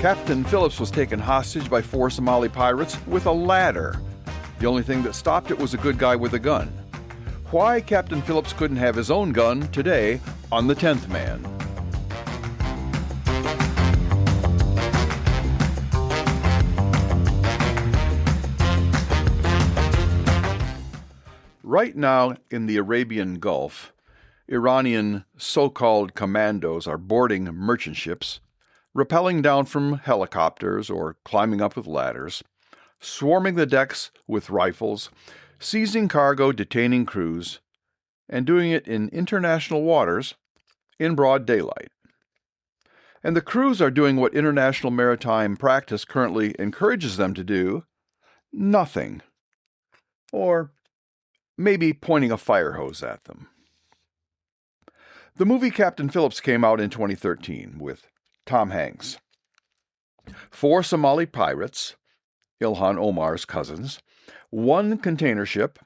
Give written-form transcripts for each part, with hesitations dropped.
Captain Phillips was taken hostage by 4 Somali pirates with a ladder. The only thing that stopped it was a good guy with a gun. Why Captain Phillips couldn't have his own gun today on The 10th Man. Right now in the Arabian Gulf, Iranian so-called commandos are boarding merchant ships, rappelling down from helicopters or climbing up with ladders, swarming the decks with rifles, seizing cargo, detaining crews, and doing it in international waters in broad daylight. And the crews are doing what international maritime practice currently encourages them to do: nothing. Or maybe pointing a fire hose at them. The movie Captain Phillips came out in 2013 with Tom Hanks. 4 Somali pirates, Ilhan Omar's cousins, 1 container ship,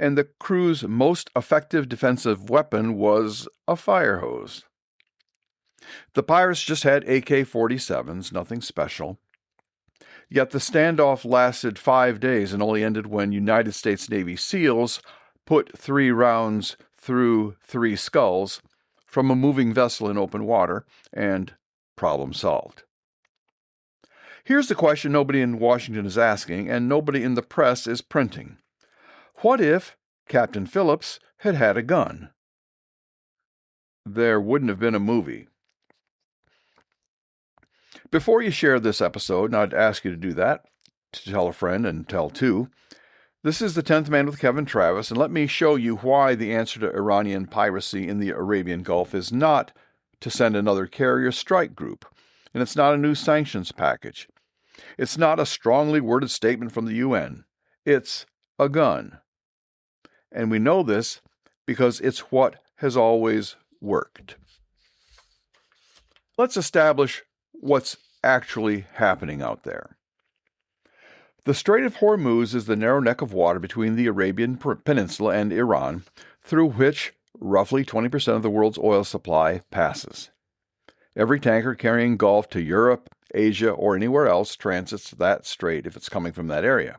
and the crew's most effective defensive weapon was a fire hose. The pirates just had AK-47s, nothing special. Yet the standoff lasted 5 days and only ended when United States Navy SEALs put 3 rounds through 3 skulls from a moving vessel in open water, and problem solved. Here's the question nobody in Washington is asking, and nobody in the press is printing. What if Captain Phillips had had a gun? There wouldn't have been a movie. Before you share this episode, and I'd ask you to do that, to tell a friend and tell 2, this is The 10th Man with Kevin Travis, and let me show you why the answer to Iranian piracy in the Arabian Gulf is not to send another carrier strike group, and it's not a new sanctions package. It's not a strongly worded statement from the UN. It's a gun. And we know this because it's what has always worked. Let's establish what's actually happening out there. The Strait of Hormuz is the narrow neck of water between the Arabian Peninsula and Iran, through which roughly 20% of the world's oil supply passes. Every tanker carrying Gulf to Europe, Asia, or anywhere else transits that strait if it's coming from that area.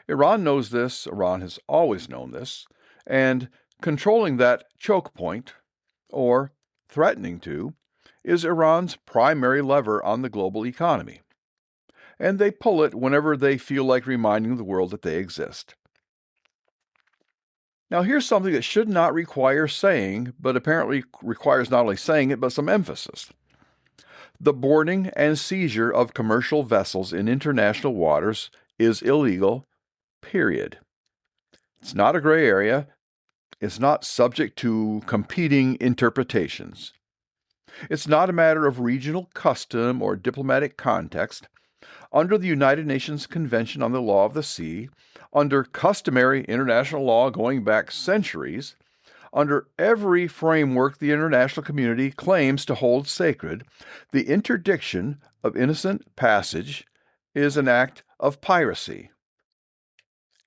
Iran knows this, Iran has always known this, and controlling that choke point, or threatening to, is Iran's primary lever on the global economy. And they pull it whenever they feel like reminding the world that they exist. Now here's something that should not require saying, but apparently requires not only saying it, but some emphasis. The boarding and seizure of commercial vessels in international waters is illegal, period. It's not a gray area. It's not subject to competing interpretations. It's not a matter of regional custom or diplomatic context. Under the United Nations Convention on the Law of the Sea, under customary international law going back centuries, under every framework the international community claims to hold sacred, the interdiction of innocent passage is an act of piracy.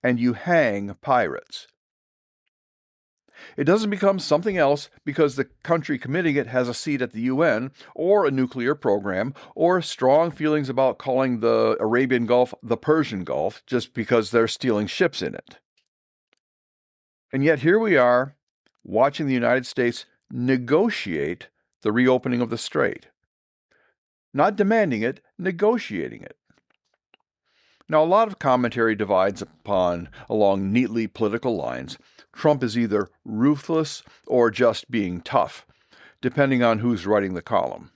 And you hang pirates. It doesn't become something else because the country committing it has a seat at the UN, or a nuclear program, or strong feelings about calling the Arabian Gulf the Persian Gulf just because they're stealing ships in it. And yet here we are, watching the United States negotiate the reopening of the strait. Not demanding it, negotiating it. Now, a lot of commentary divides along neatly political lines. Trump is either ruthless or just being tough, depending on who's writing the column.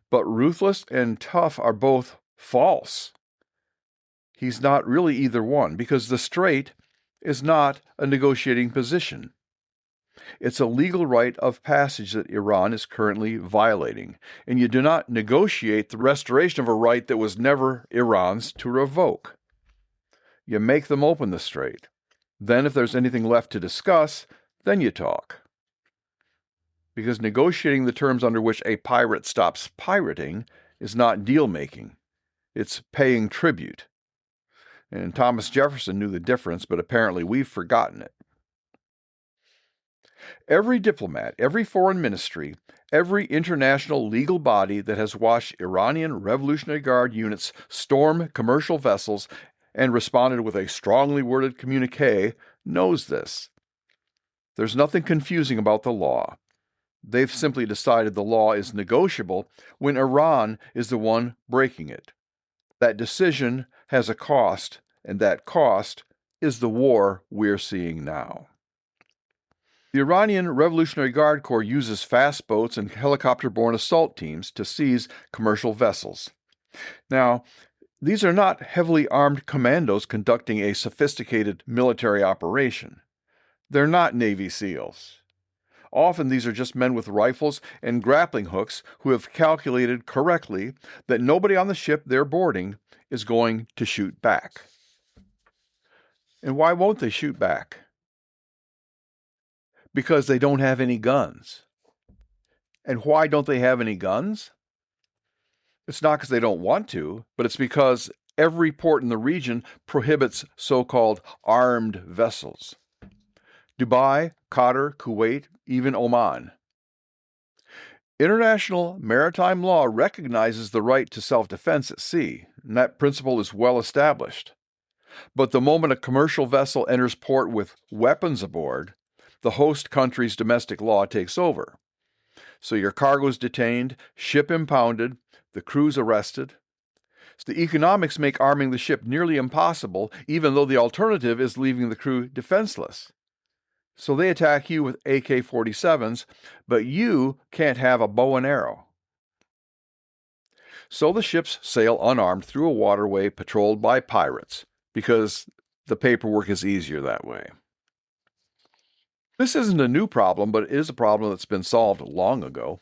But ruthless and tough are both false. He's not really either one, because the strait is not a negotiating position. It's a legal right of passage that Iran is currently violating, and you do not negotiate the restoration of a right that was never Iran's to revoke. You make them open the strait. Then if there's anything left to discuss, then you talk. Because negotiating the terms under which a pirate stops pirating is not deal-making. It's paying tribute. And Thomas Jefferson knew the difference, but apparently we've forgotten it. Every diplomat, every foreign ministry, every international legal body that has watched Iranian Revolutionary Guard units storm commercial vessels and responded with a strongly worded communique knows this. There's nothing confusing about the law. They've simply decided the law is negotiable when Iran is the one breaking it. That decision has a cost, and that cost is the war we're seeing now. The Iranian Revolutionary Guard Corps uses fast boats and helicopter-borne assault teams to seize commercial vessels. Now, these are not heavily armed commandos conducting a sophisticated military operation. They're not Navy SEALs. Often these are just men with rifles and grappling hooks who have calculated correctly that nobody on the ship they're boarding is going to shoot back. And why won't they shoot back? Because they don't have any guns. And why don't they have any guns? It's not because they don't want to, but it's because every port in the region prohibits so-called armed vessels. Dubai, Qatar, Kuwait, even Oman. International maritime law recognizes the right to self-defense at sea, and that principle is well established. But the moment a commercial vessel enters port with weapons aboard, the host country's domestic law takes over. So your cargo's detained, ship impounded, the crew's arrested. So the economics make arming the ship nearly impossible, even though the alternative is leaving the crew defenseless. So they attack you with AK-47s, but you can't have a bow and arrow. So the ships sail unarmed through a waterway patrolled by pirates, because the paperwork is easier that way. This isn't a new problem, but it is a problem that's been solved long ago.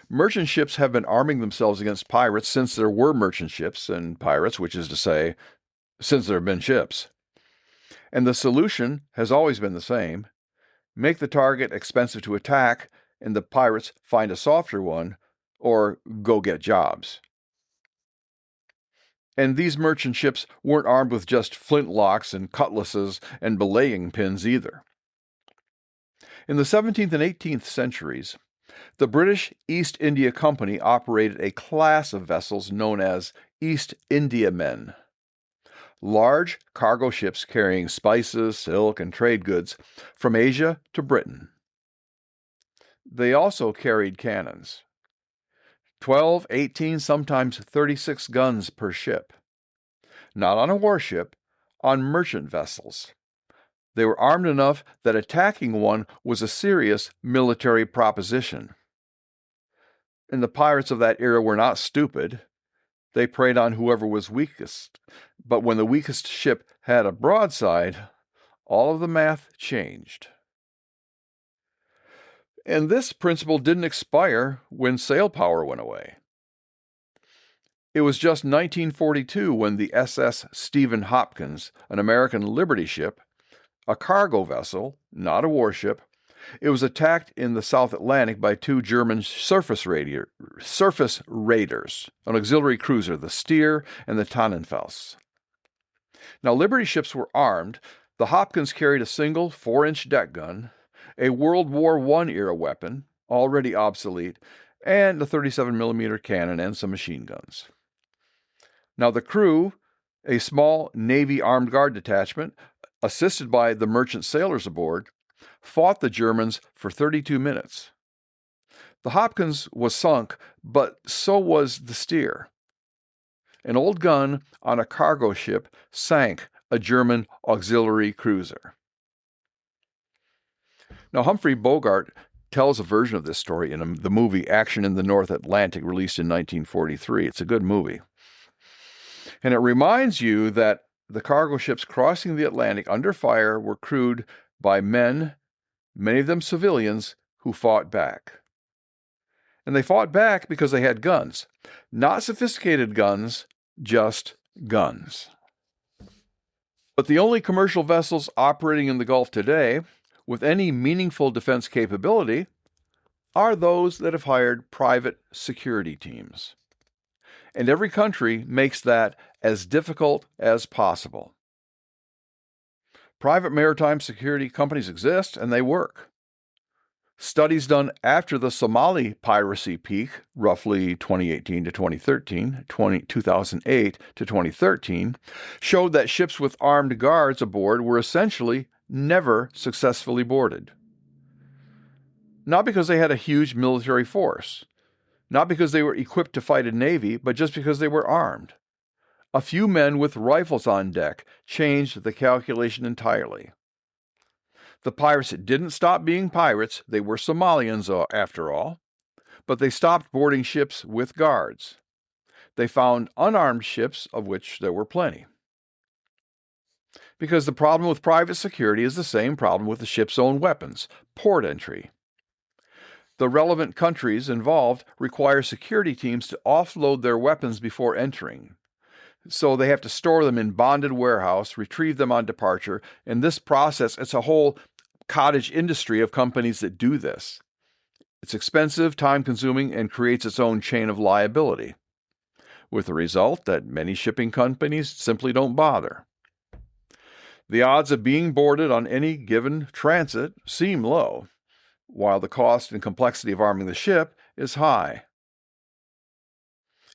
Merchant ships have been arming themselves against pirates since there were merchant ships and pirates, which is to say, since there have been ships. And the solution has always been the same. Make the target expensive to attack, and the pirates find a softer one, or go get jobs. And these merchant ships weren't armed with just flintlocks and cutlasses and belaying pins either. In the 17th and 18th centuries, the British East India Company operated a class of vessels known as East Indiamen. Large cargo ships carrying spices, silk, and trade goods from Asia to Britain. They also carried cannons. 12, 18, sometimes 36 guns per ship. Not on a warship, on merchant vessels. They were armed enough that attacking one was a serious military proposition. And the pirates of that era were not stupid. They preyed on whoever was weakest. But when the weakest ship had a broadside, all of the math changed. And this principle didn't expire when sail power went away. It was just 1942 when the SS Stephen Hopkins, an American Liberty ship, a cargo vessel, not a warship, it was attacked in the South Atlantic by two German surface raiders, an auxiliary cruiser, the Stier and the Tannenfels. Now, Liberty ships were armed. The Hopkins carried a single 4-inch deck gun, a World War I era weapon, already obsolete, and a 37mm cannon and some machine guns. Now, the crew, a small Navy armed guard detachment, assisted by the merchant sailors aboard, fought the Germans for 32 minutes. The Hopkins was sunk, but so was the Stier. An old gun on a cargo ship sank a German auxiliary cruiser. Now, Humphrey Bogart tells a version of this story in the movie Action in the North Atlantic, released in 1943. It's a good movie. And it reminds you that the cargo ships crossing the Atlantic under fire were crewed by men, many of them civilians, who fought back. And they fought back because they had guns. Not sophisticated guns, just guns. But the only commercial vessels operating in the Gulf today with any meaningful defense capability are those that have hired private security teams. And every country makes that as difficult as possible. Private maritime security companies exist, and they work. Studies done after the Somali piracy peak, roughly 2018 to 2013, 2008 to 2013, showed that ships with armed guards aboard were essentially never successfully boarded. Not because they had a huge military force, not because they were equipped to fight a navy, but just because they were armed. A few men with rifles on deck changed the calculation entirely. The pirates didn't stop being pirates. They were Somalians, after all. But they stopped boarding ships with guards. They found unarmed ships, of which there were plenty. Because the problem with private security is the same problem with the ship's own weapons: port entry. The relevant countries involved require security teams to offload their weapons before entering. So they have to store them in bonded warehouse, retrieve them on departure. In this process, it's a whole cottage industry of companies that do this. It's expensive, time-consuming, and creates its own chain of liability, with the result that many shipping companies simply don't bother. The odds of being boarded on any given transit seem low, while the cost and complexity of arming the ship is high.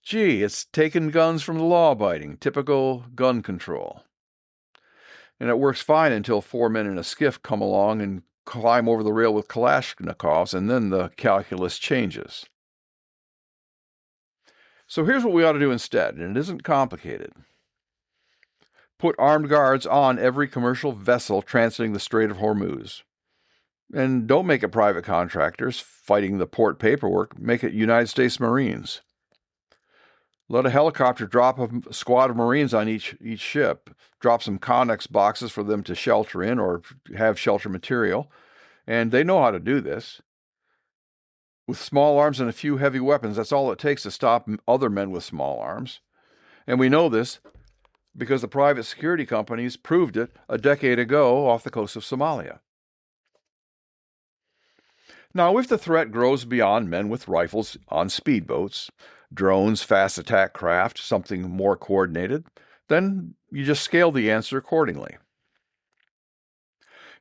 Gee, it's taking guns from the law-abiding, typical gun control. And it works fine until 4 men in a skiff come along and climb over the rail with Kalashnikovs, and then the calculus changes. So here's what we ought to do instead, and it isn't complicated. Put armed guards on every commercial vessel transiting the Strait of Hormuz. And don't make it private contractors fighting the port paperwork. Make it United States Marines. Let a helicopter drop a squad of Marines on each ship, drop some Connex boxes for them to shelter in or have shelter material, and they know how to do this. With small arms and a few heavy weapons, that's all it takes to stop other men with small arms. And we know this because the private security companies proved it a decade ago off the coast of Somalia. Now, if the threat grows beyond men with rifles on speedboats, drones, fast attack craft, something more coordinated, then you just scale the answer accordingly.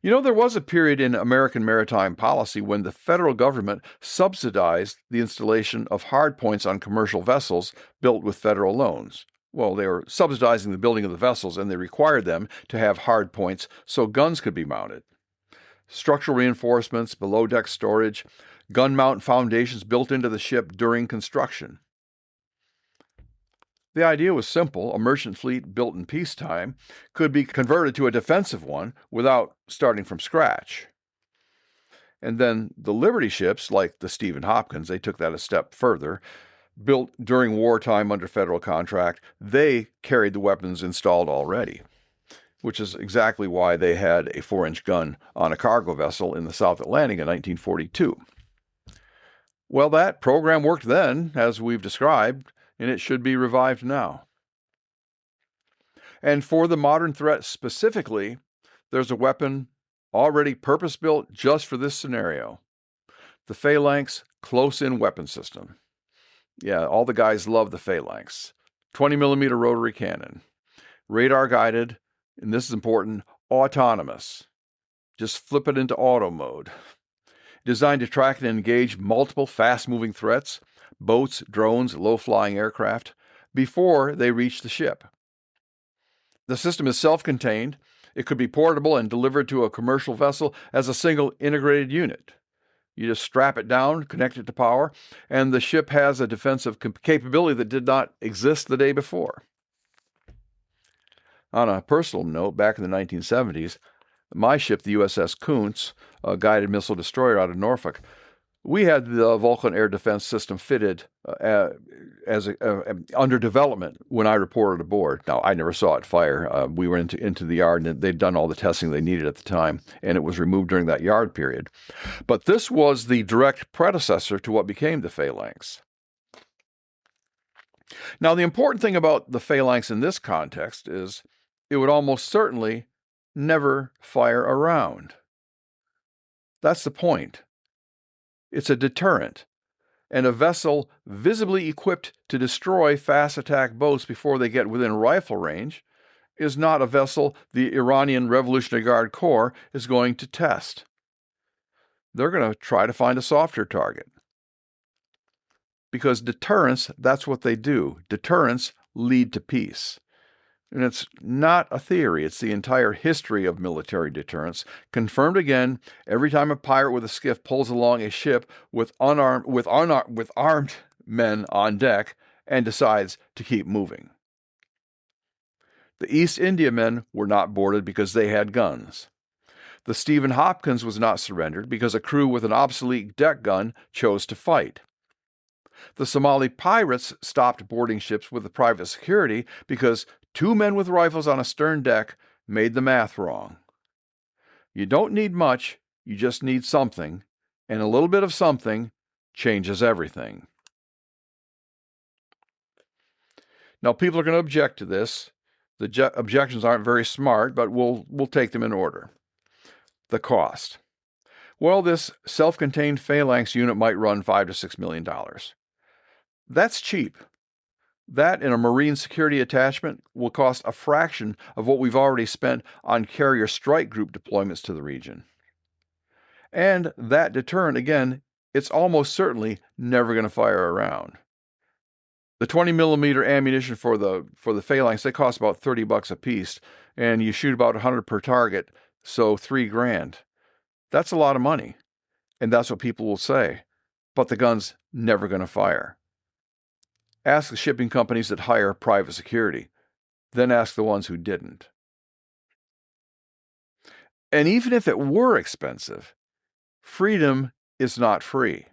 You know, there was a period in American maritime policy when the federal government subsidized the installation of hardpoints on commercial vessels built with federal loans. Well, they were subsidizing the building of the vessels, and they required them to have hardpoints so guns could be mounted. Structural reinforcements, below-deck storage, gun mount foundations built into the ship during construction. The idea was simple. A merchant fleet built in peacetime could be converted to a defensive one without starting from scratch. And then the Liberty ships, like the Stephen Hopkins, they took that a step further. Built during wartime under federal contract, they carried the weapons installed already, which is exactly why they had a 4-inch gun on a cargo vessel in the South Atlantic in 1942. Well, that program worked then, as we've described, and it should be revived now. And for the modern threat specifically, there's a weapon already purpose-built just for this scenario: the Phalanx close-in weapon system. Yeah, all the guys love the Phalanx. 20-millimeter rotary cannon, radar-guided, and this is important, autonomous. Just flip it into auto mode. Designed to track and engage multiple fast-moving threats, boats, drones, low-flying aircraft, before they reach the ship. The system is self-contained. It could be portable and delivered to a commercial vessel as a single integrated unit. You just strap it down, connect it to power, and the ship has a defensive capability that did not exist the day before. On a personal note, back in the 1970s, my ship, the USS Kuntz, a guided missile destroyer out of Norfolk, we had the Vulcan air defense system fitted under development when I reported aboard. Now, I never saw it fire. We were into the yard, and they'd done all the testing they needed at the time, and it was removed during that yard period. But this was the direct predecessor to what became the Phalanx. Now, the important thing about the Phalanx in this context is it would almost certainly never fire a round. That's the point. It's a deterrent, and a vessel visibly equipped to destroy fast attack boats before they get within rifle range is not a vessel the Iranian Revolutionary Guard Corps is going to test. They're going to try to find a softer target. Because deterrence, that's what they do. Deterrence lead to peace. And it's not a theory, it's the entire history of military deterrence, confirmed again every time a pirate with a skiff pulls along a ship with armed men on deck and decides to keep moving. The East Indiamen were not boarded because they had guns. The Stephen Hopkins was not surrendered because a crew with an obsolete deck gun chose to fight. The Somali pirates stopped boarding ships with the private security because 2 men with rifles on a stern deck made the math wrong. You don't need much, you just need something, and a little bit of something changes everything. Now, people are going to object to this. The objections aren't very smart, but we'll take them in order. The cost. Well, this self-contained Phalanx unit might run $5 to $6 million. That's cheap. That and a Marine security attachment will cost a fraction of what we've already spent on carrier strike group deployments to the region. And that deterrent, again, it's almost certainly never going to fire around. The 20-millimeter ammunition for the Phalanx, they cost about $30 a piece, and you shoot about 100 per target, so $3,000. That's a lot of money, and that's what people will say. But the gun's never going to fire. Ask the shipping companies that hire private security. Then ask the ones who didn't. And even if it were expensive, freedom is not free.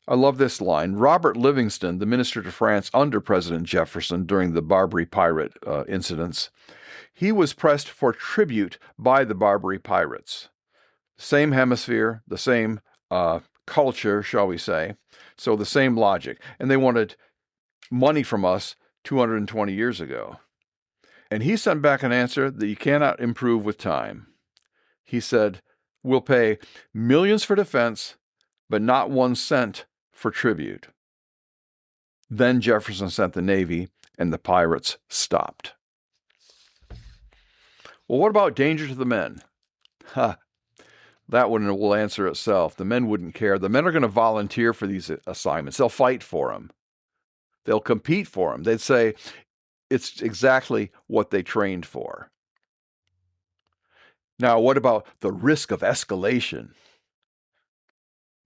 I love this line. Robert Livingston, the minister to France under President Jefferson during the Barbary pirate incidents, he was pressed for tribute by the Barbary pirates. Same hemisphere, the same culture, shall we say, so the same logic. And they wanted money from us 220 years ago. And he sent back an answer that you cannot improve with time. He said, we'll pay millions for defense, but not 1 cent for tribute. Then Jefferson sent the Navy, and the pirates stopped. Well, what about danger to the men? That one will answer itself. The men wouldn't care. The men are going to volunteer for these assignments. They'll fight for them. They'll compete for them. They'd say it's exactly what they trained for. Now, what about the risk of escalation?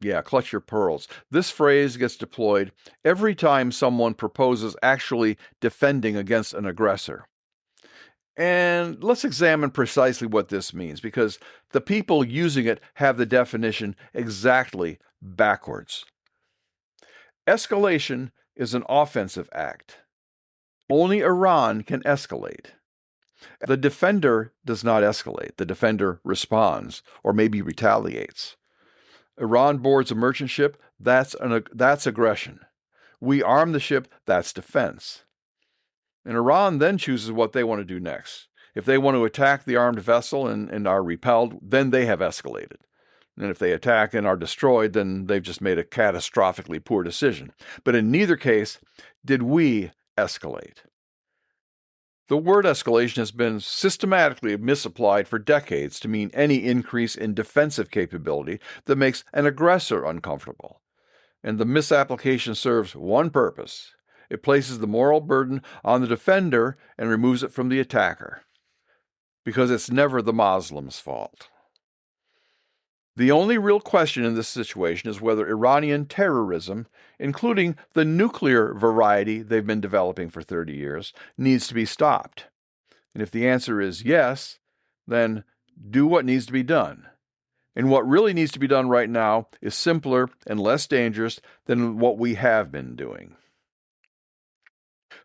Yeah, clutch your pearls. This phrase gets deployed every time someone proposes actually defending against an aggressor. And let's examine precisely what this means, because the people using it have the definition exactly backwards. Escalation is an offensive act. Only Iran can escalate. The defender does not escalate. The defender responds, or maybe retaliates. Iran boards a merchant ship, that's aggression. We arm the ship, that's defense. And Iran then chooses what they want to do next. If they want to attack the armed vessel and are repelled, then they have escalated. And if they attack and are destroyed, then they've just made a catastrophically poor decision. But in neither case did we escalate. The word escalation has been systematically misapplied for decades to mean any increase in defensive capability that makes an aggressor uncomfortable. And the misapplication serves one purpose. It places the moral burden on the defender and removes it from the attacker. Because it's never the Muslims' fault. The only real question in this situation is whether Iranian terrorism, including the nuclear variety they've been developing for 30 years, needs to be stopped. And if the answer is yes, then do what needs to be done. And what really needs to be done right now is simpler and less dangerous than what we have been doing.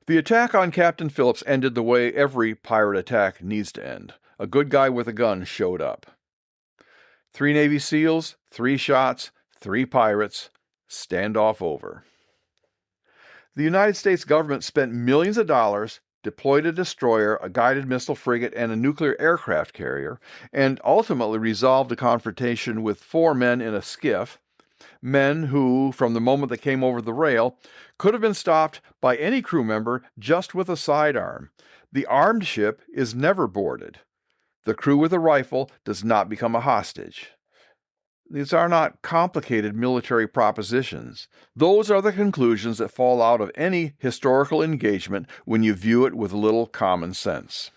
The attack on Captain Phillips ended the way every pirate attack needs to end. A good guy with a gun showed up. 3 Navy SEALs, 3 shots, 3 pirates, standoff over. The United States government spent millions of dollars, deployed a destroyer, a guided missile frigate, and a nuclear aircraft carrier, and ultimately resolved a confrontation with 4 men in a skiff Men who, from the moment they came over the rail, could have been stopped by any crew member just with a sidearm. The armed ship is never boarded. The crew with a rifle does not become a hostage. These are not complicated military propositions. Those are the conclusions that fall out of any historical engagement when you view it with a little common sense.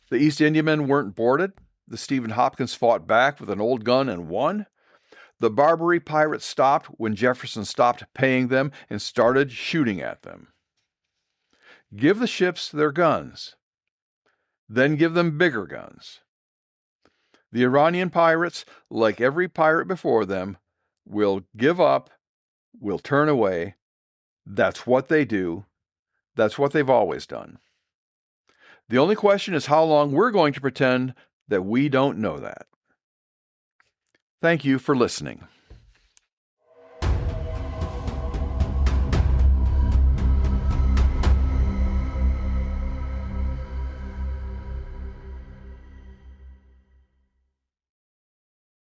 The East Indiamen weren't boarded. The Stephen Hopkins fought back with an old gun and won. The Barbary pirates stopped when Jefferson stopped paying them and started shooting at them. Give the ships their guns. Then give them bigger guns. The Iranian pirates, like every pirate before them, will give up, will turn away. That's what they do. That's what they've always done. The only question is how long we're going to pretend that we don't know that. Thank you for listening.